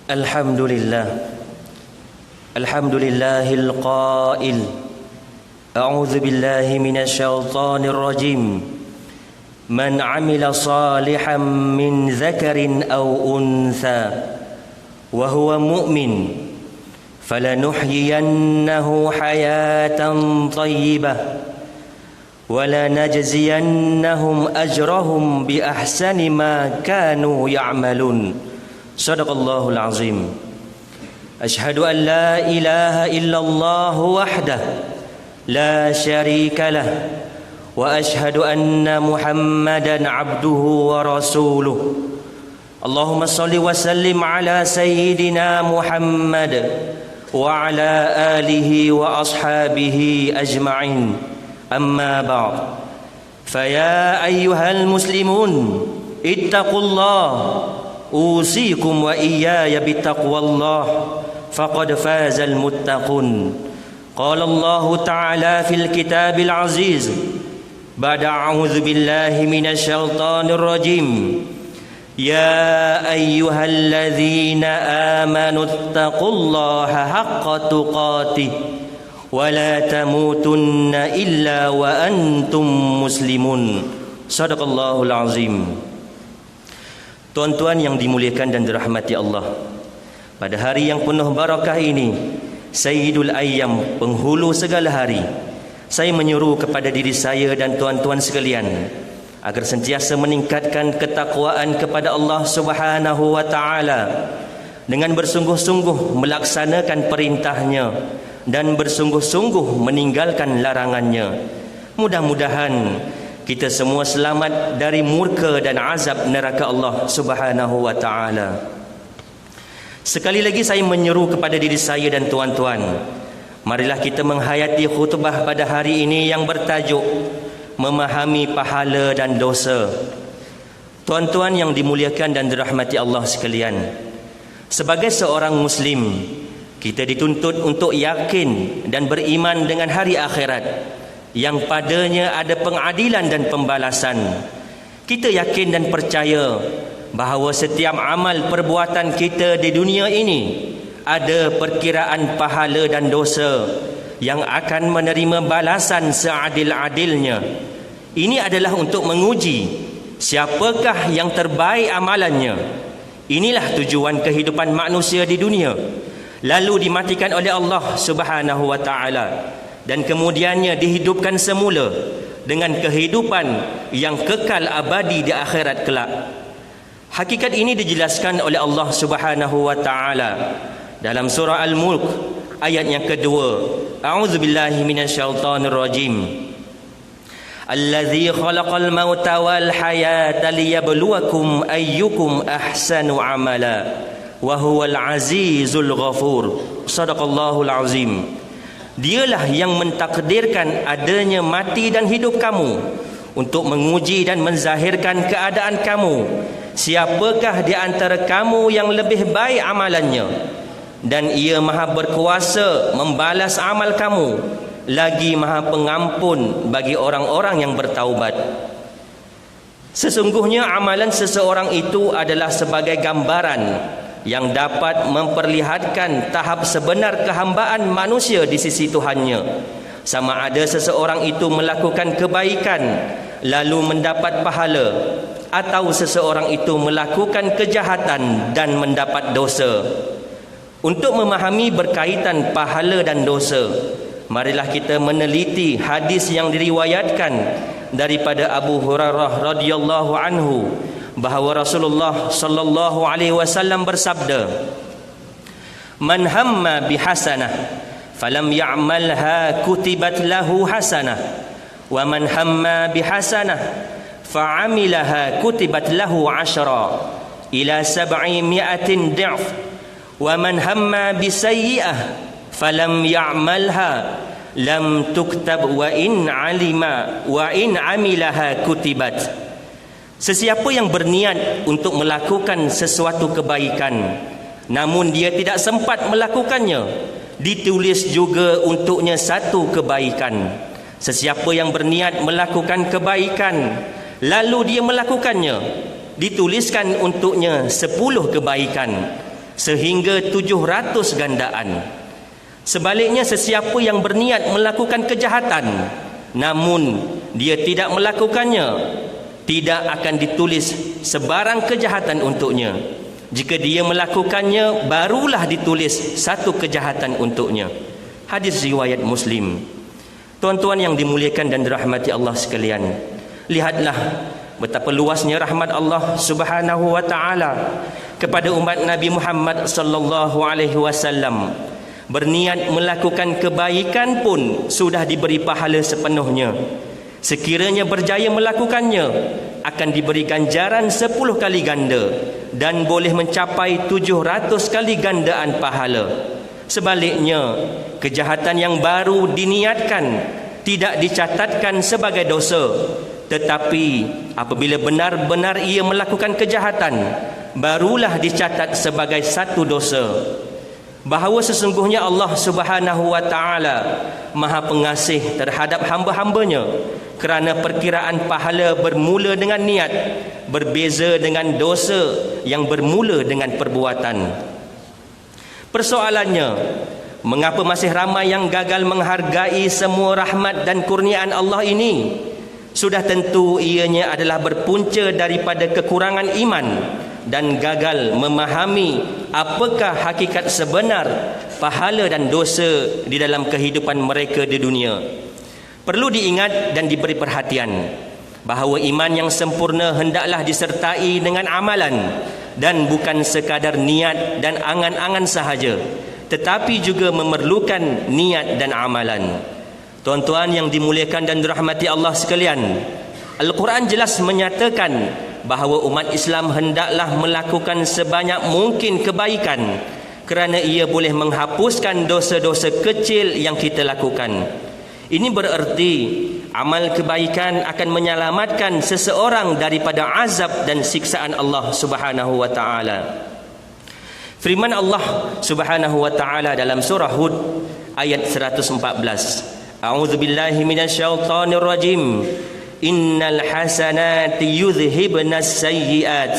Alhamdulillah. Alhamdulillahil qail. A'udzu billahi minasyaitonir rajim. Man 'amila salihan min dzakarin aw untha wa huwa mu'min falanuhyiyannahu hayatan thayyibah wa lanajziyannahum ajrahum bi ahsani ma kanu ya'malun. Sadaqallahul azim. Ashhadu an la ilaha illallah wahdah la syarika lah wa ashhadu anna Muhammadan abduhu wa rasuluh. Allahumma salli wa sallim ala sayyidina Muhammad wa ala alihi wa ashabihi ajma'in. Amma ba'd. Faya ayyuhal muslimun ittaqullah usikum wa iyaya bittaqwallah faqad fazal muttaqun. Qala Allah Ta'ala fil kitabil aziz ba'da a'udzu billahi minasyaitonir rajim. Ya ayyuhalladzina amanu ittaqullaha haqqa tuqatih wa la tamutunna illa wa antum muslimun. Sadaqallahul azim. Tuan-tuan yang dimuliakan dan dirahmati Allah, pada hari yang penuh barakah ini, Sayyidul Ayyam, penghulu segala hari, saya menyuruh kepada diri saya dan tuan-tuan sekalian agar sentiasa meningkatkan ketakwaan kepada Allah Subhanahu wa taala dengan bersungguh-sungguh melaksanakan perintahnya dan bersungguh-sungguh meninggalkan larangannya. Mudah-mudahan kita semua selamat dari murka dan azab neraka Allah Subhanahu wa taala. Sekali lagi saya menyeru kepada diri saya dan tuan-tuan, marilah kita menghayati khutbah pada hari ini yang bertajuk memahami pahala dan dosa. Tuan-tuan yang dimuliakan dan dirahmati Allah sekalian, sebagai seorang muslim, kita dituntut untuk yakin dan beriman dengan hari akhirat yang padanya ada pengadilan dan pembalasan. Kita yakin dan percaya bahawa setiap amal perbuatan kita di dunia ini ada perkiraan pahala dan dosa yang akan menerima balasan seadil-adilnya. Ini adalah untuk menguji siapakah yang terbaik amalannya. Inilah tujuan kehidupan manusia di dunia, lalu dimatikan oleh Allah Subhanahu wa taala dan kemudiannya dihidupkan semula dengan kehidupan yang kekal abadi di akhirat kelak. Hakikat ini dijelaskan oleh Allah Subhanahu wa taala dalam surah Al-Mulk ayat yang kedua. A'udzubillahi minasyaitonir rajim. Allazi khalaqal mauta wal hayata liyabluwakum ayyukum ahsanu amala wa huwal azizul ghafur. Shadaqallahul azim. Dialah yang mentakdirkan adanya mati dan hidup kamu untuk menguji dan menzahirkan keadaan kamu. Siapakah di antara kamu yang lebih baik amalannya? Dan ia maha berkuasa membalas amal kamu, lagi maha pengampun bagi orang-orang yang bertaubat. Sesungguhnya amalan seseorang itu adalah sebagai gambaran yang dapat memperlihatkan tahap sebenar kehambaan manusia di sisi Tuhannya. Sama ada seseorang itu melakukan kebaikan lalu mendapat pahala, atau seseorang itu melakukan kejahatan dan mendapat dosa. Untuk memahami berkaitan pahala dan dosa, marilah kita meneliti hadis yang diriwayatkan daripada Abu Hurairah radhiyallahu anhu bahawa Rasulullah sallallahu alaihi wasallam bersabda, "Man hamma bihasanah falam ya'malha kutibat lahu hasanah wa man hamma bihasanah fa'amilaha kutibat lahu 'ashra ila 700 dha'f wa man hamma bisayyi'ah falam ya'malha lam tuktab wa in 'amilaha kutibat." Sesiapa yang berniat untuk melakukan sesuatu kebaikan namun dia tidak sempat melakukannya, ditulis juga untuknya satu kebaikan. Sesiapa yang berniat melakukan kebaikan lalu dia melakukannya, dituliskan untuknya 10 kebaikan. sehingga 700 gandaan. Sebaliknya, sesiapa yang berniat melakukan kejahatan namun dia tidak melakukannya, tidak akan ditulis sebarang kejahatan untuknya. Jika dia melakukannya, barulah ditulis satu kejahatan untuknya. Hadis riwayat Muslim. Tuan-tuan yang dimuliakan dan dirahmati Allah sekalian, lihatlah betapa luasnya rahmat Allah Subhanahu wa taala kepada umat Nabi Muhammad sallallahu alaihi wasallam. Berniat melakukan kebaikan pun sudah diberi pahala sepenuhnya. Sekiranya berjaya melakukannya, akan diberi ganjaran 10 kali ganda dan boleh mencapai 700 kali gandaan pahala. Sebaliknya, kejahatan yang baru diniatkan tidak dicatatkan sebagai dosa, tetapi apabila benar-benar ia melakukan kejahatan, barulah dicatat sebagai satu dosa. Bahawa sesungguhnya Allah Subhanahu wa taala Maha Pengasih terhadap hamba-hambanya, kerana perkiraan pahala bermula dengan niat, berbeza dengan dosa yang bermula dengan perbuatan. Persoalannya, mengapa masih ramai yang gagal menghargai semua rahmat dan kurniaan Allah ini? Sudah tentu ianya adalah berpunca daripada kekurangan iman dan gagal memahami apakah hakikat sebenar pahala dan dosa di dalam kehidupan mereka di dunia. Perlu diingat dan diberi perhatian bahawa iman yang sempurna hendaklah disertai dengan amalan, dan bukan sekadar niat dan angan-angan sahaja, tetapi juga memerlukan niat dan amalan. Tuan-tuan yang dimuliakan dan dirahmati Allah sekalian, Al-Quran jelas menyatakan bahawa umat Islam hendaklah melakukan sebanyak mungkin kebaikan, kerana ia boleh menghapuskan dosa-dosa kecil yang kita lakukan. Ini bererti amal kebaikan akan menyelamatkan seseorang daripada azab dan siksaan Allah Subhanahu wa taala. Firman Allah Subhanahu wa taala dalam surah Hud ayat 114. A'udzu billahi minasyaitonir rajim. Innal hasanati yudhhibnas sayyi'at.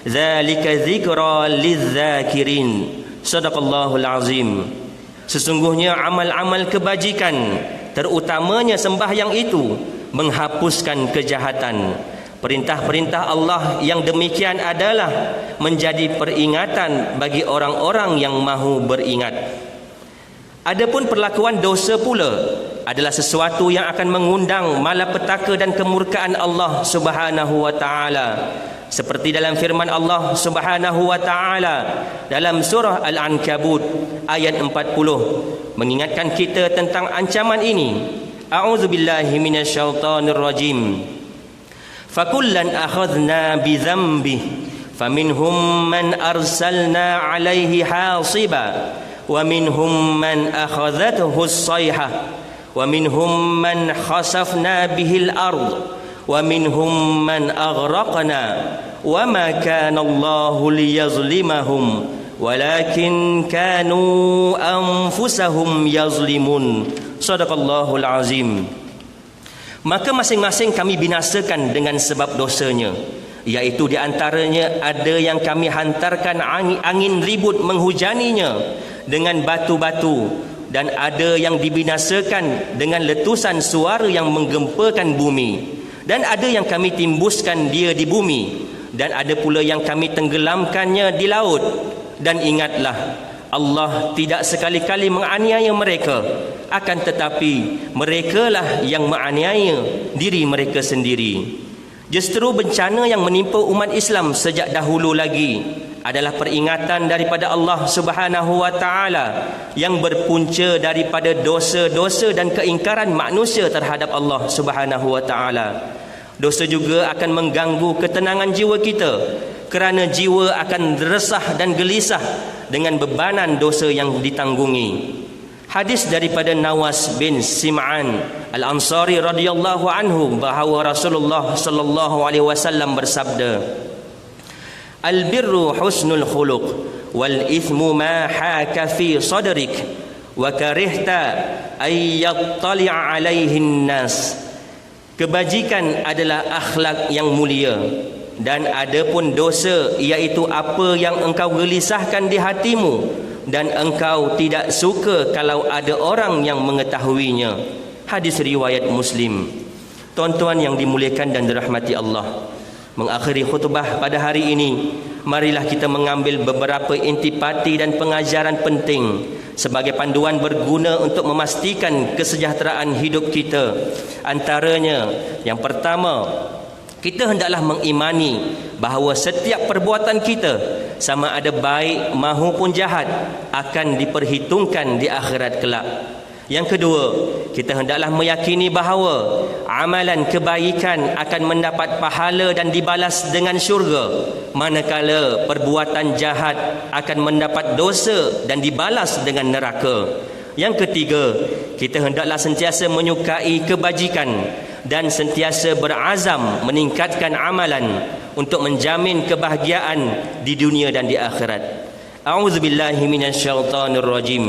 Dzalika dzikra lidzakirin. Shadaqallahul azim. Sesungguhnya amal-amal kebajikan, terutamanya sembahyang itu, menghapuskan kejahatan. Perintah-perintah Allah yang demikian adalah menjadi peringatan bagi orang-orang yang mahu beringat. Adapun perlakuan dosa pula adalah sesuatu yang akan mengundang malapetaka dan kemurkaan Allah Subhanahu wa taala. Seperti dalam firman Allah Subhanahu wa taala dalam surah Al-Ankabut ayat 40, mengingatkan kita tentang ancaman ini. A'udzubillahi minasyaitonir rajim. Fakullan akhadna bi dhanbihi faminhum man arsalna 'alaihi hasiba wa minhum man akhadhathu as-sayhah wa minhum man khasafna bihil ard wa minhum man aghraqna wa ma kana Allahu liyazlimahum walakin kanu anfusahum yazlimun. Shadaqallahul azim. Maka masing-masing kami binasakan dengan sebab dosanya, iaitu di antaranya ada yang kami hantarkan angin ribut menghujaninya dengan batu-batu, dan ada yang dibinasakan dengan letusan suara yang menggempakan bumi, dan ada yang kami timbuskan dia di bumi, dan ada pula yang kami tenggelamkannya di laut. Dan ingatlah, Allah tidak sekali-kali menganiaya mereka, akan tetapi merekalah yang menganiaya diri mereka sendiri. Justru bencana yang menimpa umat Islam sejak dahulu lagi adalah peringatan daripada Allah Subhanahu wa taala yang berpunca daripada dosa-dosa dan keingkaran manusia terhadap Allah Subhanahu wa taala. Dosa juga akan mengganggu ketenangan jiwa kita, kerana jiwa akan resah dan gelisah dengan bebanan dosa yang ditanggungi. Hadis daripada Nawas bin Sim'an Al-Ansari radhiyallahu anhu bahawa Rasulullah sallallahu alaihi wasallam bersabda, Al-birru husnul khuluq wal ithmu ma haka fi sadrik wa karihta ay yattali'a alaihin nas. Kebajikan adalah akhlak yang mulia, dan adapun dosa iaitu apa yang engkau gelisahkan di hatimu dan engkau tidak suka kalau ada orang yang mengetahuinya. Hadis riwayat Muslim. Tuan-tuan yang dimuliakan dan dirahmati Allah, mengakhiri khutbah pada hari ini, marilah kita mengambil beberapa intipati dan pengajaran penting sebagai panduan berguna untuk memastikan kesejahteraan hidup kita. Antaranya, yang pertama, kita hendaklah mengimani bahawa setiap perbuatan kita, sama ada baik maupun jahat, akan diperhitungkan di akhirat kelak. Yang kedua, kita hendaklah meyakini bahawa amalan kebaikan akan mendapat pahala dan dibalas dengan syurga, manakala perbuatan jahat akan mendapat dosa dan dibalas dengan neraka. Yang ketiga, kita hendaklah sentiasa menyukai kebajikan dan sentiasa berazam meningkatkan amalan untuk menjamin kebahagiaan di dunia dan di akhirat. A'udzubillahi minasyaitonirrajim.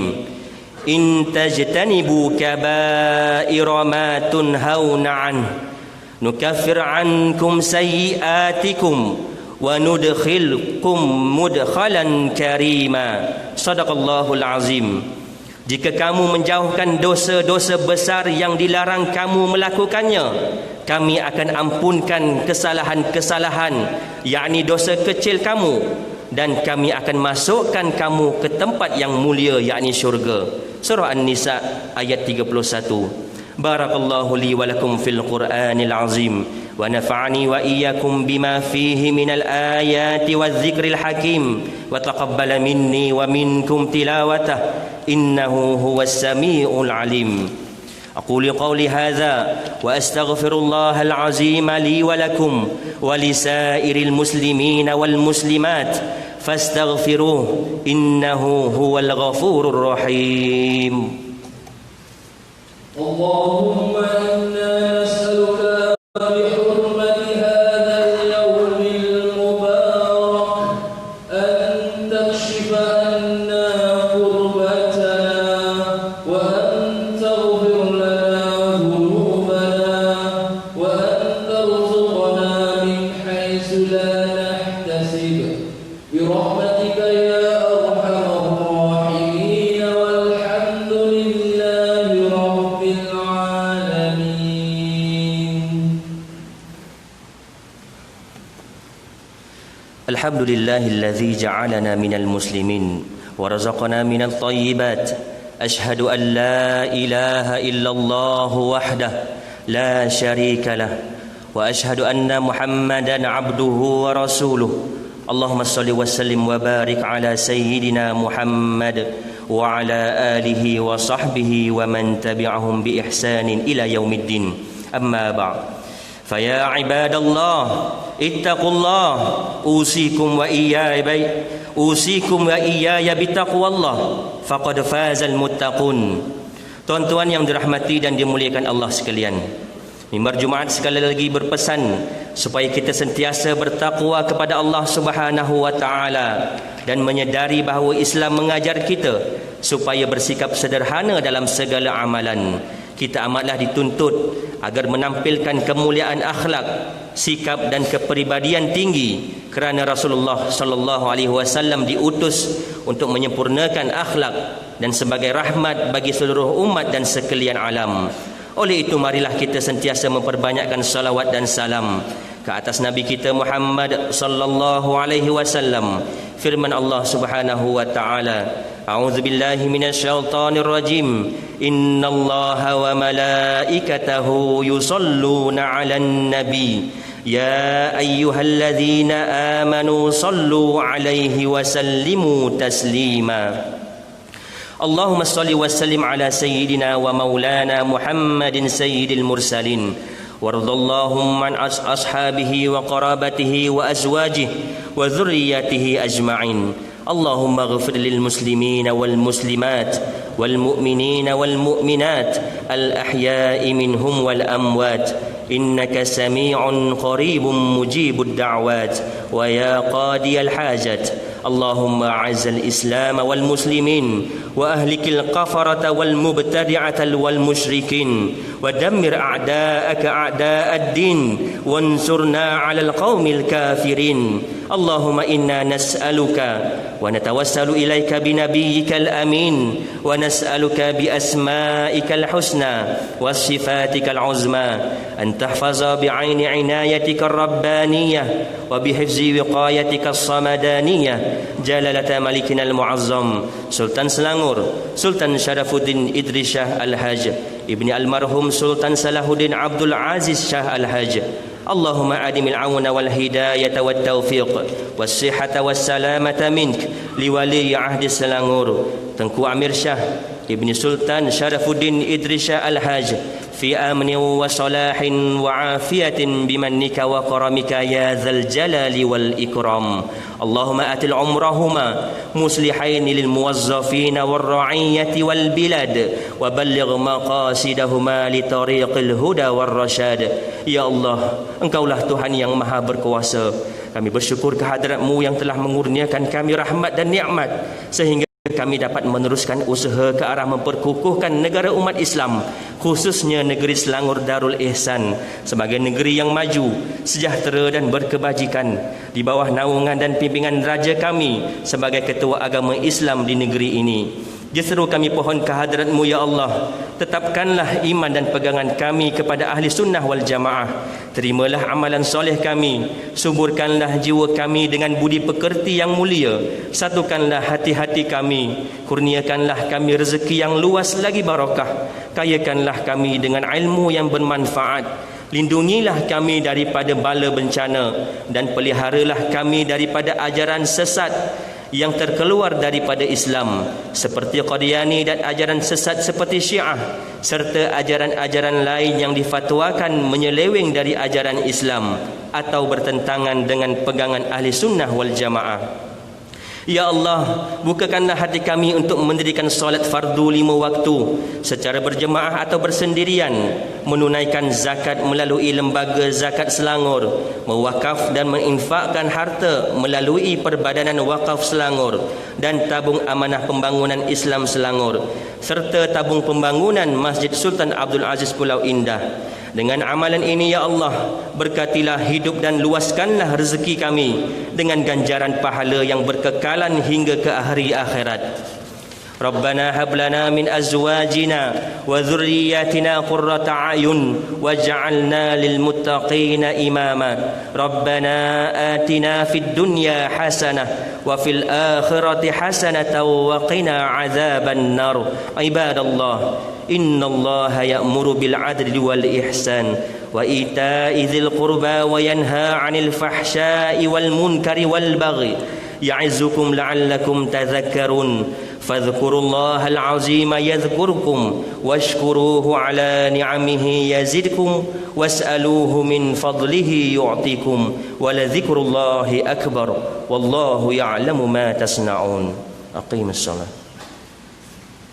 In tajtanibu kaba'ira ma tunhauna an nukaffir ankum sayyi'atikum wa nudkhilkum mudkhalan karima. Shadaqallahul azim. Jika kamu menjauhkan dosa-dosa besar yang dilarang kamu melakukannya, kami akan ampunkan kesalahan-kesalahan, yakni dosa kecil kamu, dan kami akan masukkan kamu ke tempat yang mulia, yakni syurga. Surah An-Nisa ayat 31. Barakallahu li wa lakum fil Qur'anil azim wa nafa'ani wa iyyakum bima fihi minal ayati wadh-dhikril hakim wa taqabbala minni wa minkum tilawatah innahu huwas samiul alim. أقول قولي هذا وأستغفر الله العظيم لي ولكم ولسائر المسلمين والمسلمات فاستغفروه إنه هو الغفور الرحيم. اللهم إنا نسألك بحرمة هذا اليوم المبارك أن تكشف عنا كربتنا وأن تغفر لنا ذنوبنا وأن ترزقنا من حيث لا نحتسب برحمتك يا أرحم الراحمين والحمد لله رب العالمين. الحمد لله الذي جعلنا من المسلمين ورزقنا من الطيبات. أشهد أن لا إله إلا الله وحده لا شريك له وأشهد أن محمدا عبده ورسوله. اللهم صل وسلم وبارك على سيدنا محمد وعلى آله وصحبه ومن تبعهم بإحسان إلى يوم الدين. أما بعد، فيا عباد الله اتقوا الله أوصيكم وإياي بتقوى الله فقد فاز المتقون. Tuan-tuan yang dirahmati dan dimuliakan Allah sekalian, Mimbar Jumaat sekali lagi berpesan supaya kita sentiasa bertakwa kepada Allah Subhanahu wa taala dan menyedari bahawa Islam mengajar kita supaya bersikap sederhana dalam segala amalan. Kita amatlah dituntut agar menampilkan kemuliaan akhlak, sikap dan kepribadian tinggi, kerana Rasulullah sallallahu alaihi wasallam diutus untuk menyempurnakan akhlak dan sebagai rahmat bagi seluruh umat dan sekalian alam. Oleh itu, marilah kita sentiasa memperbanyakkan salawat dan salam ke atas Nabi kita Muhammad sallallahu alaihi wasallam. Firman Allah Subhanahu wa taala, A'udzu billahi minasyaitonir rajim. Innallaha wa malaikatahu yusholluna 'alan nabi. Ya ayyuhalladzina amanu sallu 'alaihi wa sallimu taslima. Allahumma salli wa sallim ala sayyidina wa maulana Muhammadin sayyidil mursalin. Wardallahum an ashabihi wa qarabatihi wa azwajihi wa dhurriyyatihi ajma'in. Allahumma ighfir lil muslimina wal muslimat wal mu'minina wal mu'minat al ahya'i minhum wal amwat. Innaka sami'un qaribun mujibud da'wat wa ya qadiyal hajat. اللهم أعز الإسلام والمسلمين وأهلك الكفرة والمبتدعة والمشركين ودمر أعداءك أعداء الدين وانصرنا على القوم الكافرين اللهم إنا نسألك ونتوسل إليك بنبيك الأمين ونسألك بأسمائك الحسنى وصفاتك العظمى أن تحفظ بعين عنايتك الربانية وبحفظ وقايتك الصمدانية جلالة ملكنا المعظم سلطان سلانغور سلطان شرف الدين إدريس شاه الحاج ابن المرحوم سلطان صلاح الدين عبد العزيز شاه الحاج اللهم أدم العون والهداية والتوفيق والصحة والسلامة منك لولي عهد سلانغور Tengku Amir Shah Ibni Sultan Syarafuddin Idris Shah Al-Haj fi amni wa salahin wa afiyatin bimannika wa karamika ya dzal jalali wal ikram Allahumma atil umrahuma muslihain lil muwazzafin wal ra'iyati wal bilad wa balligh maqasidahuma li tariqil huda war rasyad ya Allah engkaulah Tuhan yang maha berkuasa kami bersyukur kehadrat-Mu yang telah mengurniakan kami rahmat dan nikmat sehingga kami dapat meneruskan usaha ke arah memperkukuhkan negara umat Islam khususnya negeri Selangor Darul Ihsan sebagai negeri yang maju, sejahtera dan berkebajikan di bawah naungan dan pimpinan raja kami sebagai ketua agama Islam di negeri ini. Justru kami pohon kehadrat-Mu ya Allah, tetapkanlah iman dan pegangan kami kepada ahli sunnah wal jamaah. Terimalah amalan soleh kami, suburkanlah jiwa kami dengan budi pekerti yang mulia, satukanlah hati-hati kami, kurniakanlah kami rezeki yang luas lagi barakah, kayakanlah kami dengan ilmu yang bermanfaat, lindungilah kami daripada bala bencana dan peliharalah kami daripada ajaran sesat yang terkeluar daripada Islam seperti Qadiani dan ajaran sesat seperti Syiah serta ajaran-ajaran lain yang difatwakan menyeleweng dari ajaran Islam atau bertentangan dengan pegangan ahli sunnah wal jamaah. Ya Allah, bukakanlah hati kami untuk mendirikan solat fardu 5 waktu secara berjemaah atau bersendirian, menunaikan zakat melalui lembaga zakat Selangor, mewakaf dan menginfakkan harta melalui Perbadanan Wakaf Selangor dan tabung amanah pembangunan Islam Selangor serta tabung pembangunan Masjid Sultan Abdul Aziz Pulau Indah. Dengan amalan ini ya Allah, berkatilah hidup dan luaskanlah rezeki kami dengan ganjaran pahala yang berkekalan hingga ke hari akhirat. Rabbana hab lana min azwajina wa dhurriyyatina qurrata a'yun waj'alna lil muttaqina imama. Rabbana atina fid dunya hasanah wa fil akhirati hasanatan wa qina 'adzaban nar. Ibadallah, innallaha ya'muru bil 'adli wal ihsan wa ita'i dzil qurba wa yanha 'anil fahsya'i wal munkari wal baghi ya'izukum la'allakum tadhakkarun. فاذكروا الله العظيم يذكركم واشكروه على نعمه يزدكم واسألوه من فضله يعطيكم ولذكر الله أكبر والله يعلم ما تصنعون. أقيم الصلاة.